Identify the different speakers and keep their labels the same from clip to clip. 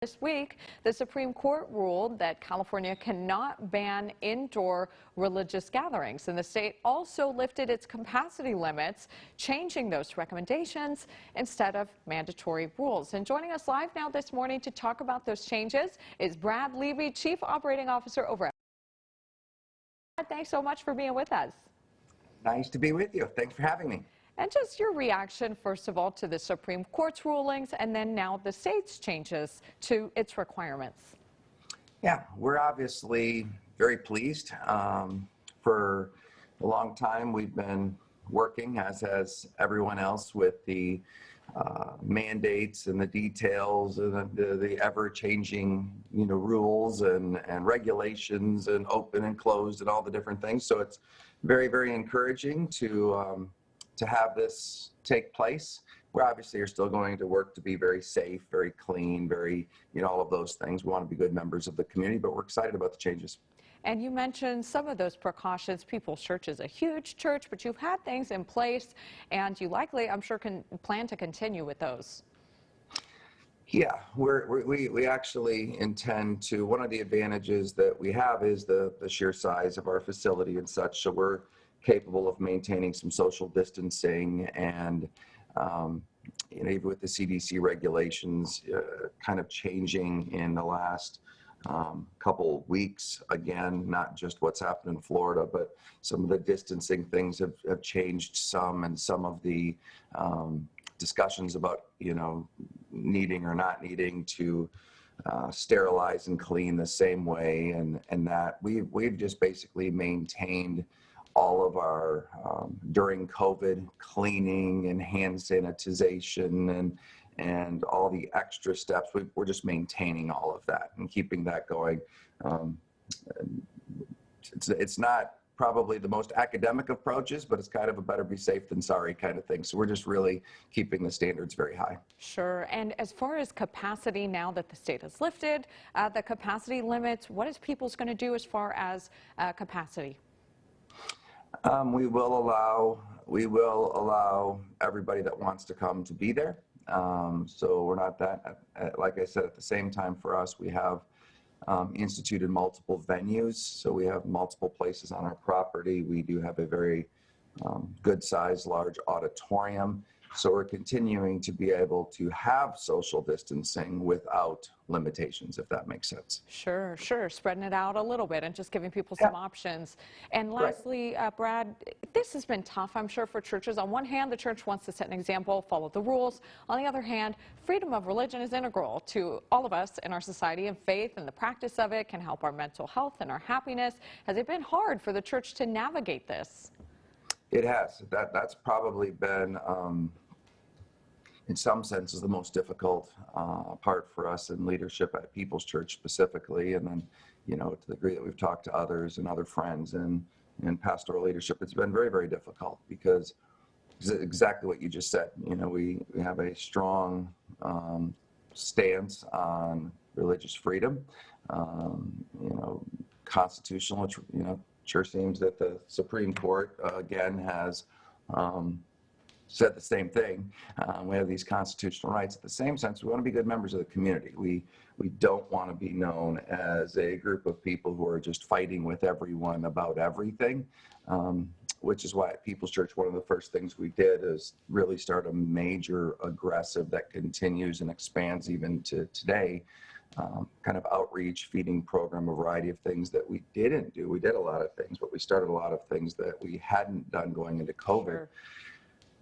Speaker 1: This week, the Supreme Court ruled that California cannot ban indoor religious gatherings, and the state also lifted its capacity limits, changing those recommendations instead of mandatory rules. And joining us live now this morning to talk about those changes is Brad Liebe, Chief Operating Officer over at Brad. Thanks so much for being with us.
Speaker 2: Nice to be with you. Thanks for having me.
Speaker 1: And just your reaction, first of all, to the Supreme Court's rulings and then now the state's changes to its requirements.
Speaker 2: Yeah, we're obviously very pleased. For a long time, we've been working, as has everyone else, with the mandates and the details and the ever-changing, rules and regulations and open and closed and all the different things. So it's very, very encouraging to have this take place. We obviously are still going to work to be very safe, very clean, very, all of those things. We want to be good members of the community, but we're excited about the changes.
Speaker 1: And you mentioned some of those precautions. People's Church is a huge church, but you've had things in place, and you likely, I'm sure, can plan to continue with those.
Speaker 2: Yeah, we actually intend to. One of the advantages that we have is the sheer size of our facility and such, so we're capable of maintaining some social distancing and even with the CDC regulations kind of changing in the last couple weeks, again, not just what's happened in Florida, but some of the distancing things have changed some, and some of the discussions about, needing or not needing to sterilize and clean the same way, and that we've just basically maintained all of our during COVID cleaning and hand sanitization and all the extra steps. We're just maintaining all of that and keeping that going. It's not probably the most academic approaches, but it's kind of a better be safe than sorry kind of thing. So we're just really keeping the standards very high.
Speaker 1: Sure. And as far as capacity, now that the state has lifted the capacity limits, what is People's going to do as far as capacity?
Speaker 2: We will allow everybody that wants to come to be there. So we're not that, like I said, at the same time for us, we have instituted multiple venues. So we have multiple places on our property. We do have a very good sized, large auditorium. So we're continuing to be able to have social distancing without limitations, if that makes sense.
Speaker 1: Sure. Spreading it out a little bit and just giving people some options. And lastly, Brad, this has been tough, I'm sure, for churches. On one hand, the church wants to set an example, follow the rules. On the other hand, freedom of religion is integral to all of us in our society, and faith and the practice of it can help our mental health and our happiness. Has it been hard for the church to navigate this?
Speaker 2: It has. That's probably been, in some senses, the most difficult part for us in leadership at People's Church specifically. And then, to the degree that we've talked to others and other friends and pastoral leadership, it's been very, very difficult because exactly what you just said. We have a strong stance on religious freedom, constitutional, sure seems that the Supreme Court, again, has said the same thing. We have these constitutional rights. At the same sense, we want to be good members of the community. We don't want to be known as a group of people who are just fighting with everyone about everything, which is why at People's Church, one of the first things we did is really start a major aggressive that continues and expands even to today, kind of outreach, feeding program, a variety of things that we didn't do. We did a lot of things, but we started a lot of things that we hadn't done going into COVID.
Speaker 1: Sure.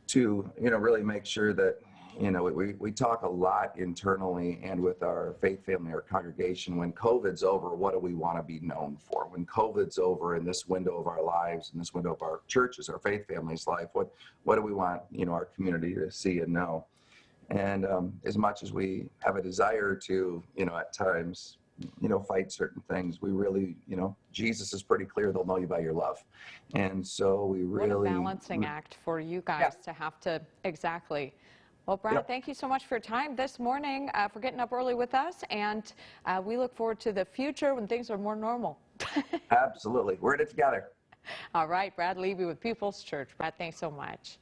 Speaker 2: To really make sure that we talk a lot internally and with our faith family, our congregation. When COVID's over, what do we want to be known for? When COVID's over in this window of our lives, in this window of our churches, our faith family's life, what do we want our community to see and know? And as much as we have a desire to at times fight certain things, we really Jesus is pretty clear, they'll know you by your love. And so we really,
Speaker 1: what a balancing act for you guys to have to, exactly. Well, Brad, thank you so much for your time this morning, for getting up early with us, and we look forward to the future when things are more normal.
Speaker 2: Absolutely, we're in it together.
Speaker 1: All right, Brad Liebe with People's Church. Brad, thanks so much.